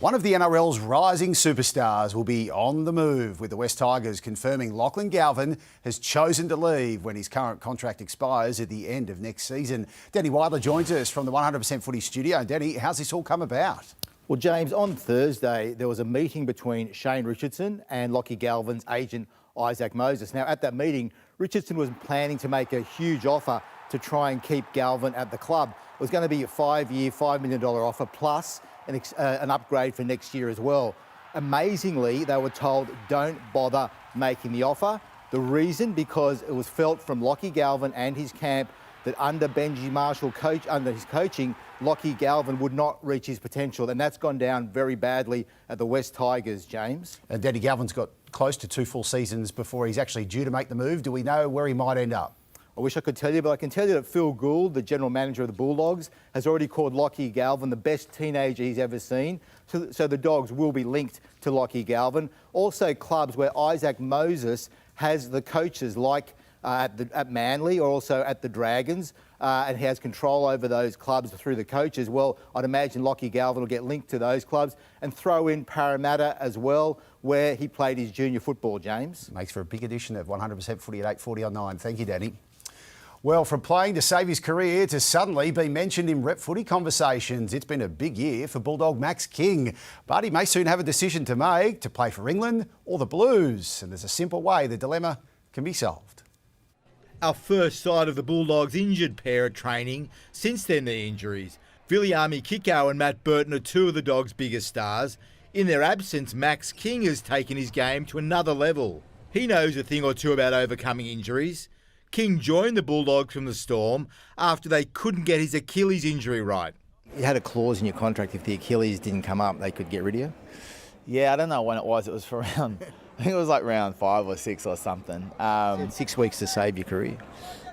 One of the NRL's rising superstars will be on the move, with the West Tigers confirming Galvin has chosen to leave when his current contract expires at the end of next season. Danny Weidler joins us from the 100% Footy studio. Danny, how's this all come about? Well, James, on Thursday, there was a meeting between Shane Richardson and Galvin's agent, Isaac Moses. Now, at that meeting, Richardson was planning to make a huge offer to try and keep Galvin at the club. It was going to be a 5-year, $5 million offer plus an upgrade for next year as well. Amazingly, they were told, don't bother making the offer. The reason, because it was felt from Galvin and his camp that under Benji Marshall under his coaching, Galvin would not reach his potential, and that's gone down very badly at the West Tigers, James. And Danny Galvin's got close to 2 full seasons before he's actually due to make the move. Do we know where he might end up? I wish I could tell you, but I can tell you that Phil Gould, the general manager of the Bulldogs, has already called Galvin the best teenager he's ever seen. So the Dogs will be linked to Galvin. Also, clubs where Isaac Moses has the coaches, like at Manly or also at the Dragons, and he has control over those clubs through the coaches. Well, I'd imagine Galvin will get linked to those clubs, and throw in Parramatta as well, where he played his junior football, James. Makes for a big edition of 100% Footy at 8:40 on 9. Thank you, Danny. Well, from playing to save his career to suddenly be mentioned in rep footy conversations, it's been a big year for Bulldog Max King. But he may soon have a decision to make, to play for England or the Blues. And there's a simple way the dilemma can be solved. Our first sight of the Bulldogs' injured pair at training since their knee injuries. Viliami Kikau and Matt Burton are two of the Dogs' biggest stars. In their absence, Max King has taken his game to another level. He knows a thing or two about overcoming injuries. King joined the Bulldogs from the Storm after they couldn't get his Achilles injury right. You had a clause in your contract, if the Achilles didn't come up, they could get rid of you? Yeah, I don't know when it was. It was for round, I think it was like round 5 or 6 or something. 6 weeks to save your career.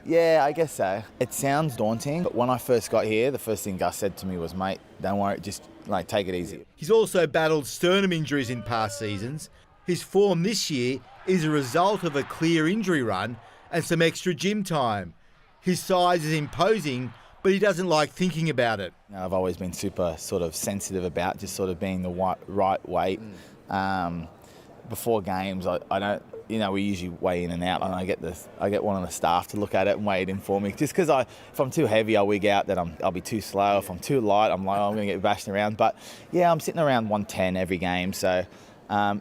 Yeah, I guess so. It sounds daunting, but when I first got here, the first thing Gus said to me was, mate, don't worry, just take it easy. He's also battled sternum injuries in past seasons. His form this year is a result of a clear injury run and some extra gym time. His size is imposing, but he doesn't like thinking about it. I've always been super sort of sensitive about just sort of being the right weight. Before games, I don't, we usually weigh in and out, and I get one of the staff to look at it and weigh it in for me. Just because if I'm too heavy, I'll wig out that I'll be too slow. If I'm too light, I'm like, I'm going to get bashed around. But yeah, I'm sitting around 110 every game, so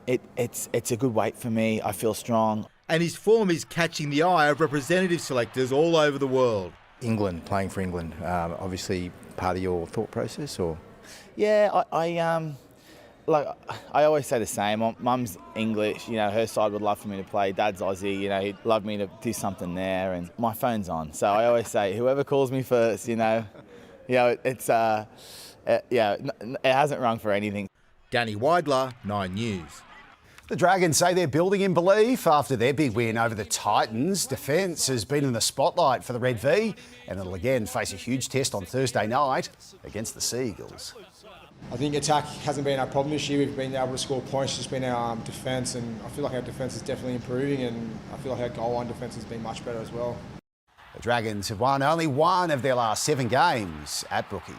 it's a good weight for me. I feel strong. And his form is catching the eye of representative selectors all over the world. England, playing for England, obviously part of your thought process, or? Yeah, I always say the same. Mum's English, her side would love for me to play. Dad's Aussie, he'd love me to do something there, and my phone's on. So I always say, whoever calls me first, it hasn't rung for anything. Danny Weidler, 9 News. The Dragons say they're building in belief after their big win over the Titans. Defence has been in the spotlight for the Red V, and it'll again face a huge test on Thursday night against the Seagulls. I think attack hasn't been our problem this year. We've been able to score points, just been our defence, and I feel like our defence is definitely improving, and I feel like our goal line defence has been much better as well. The Dragons have won only one of their last 7 games at Brookie.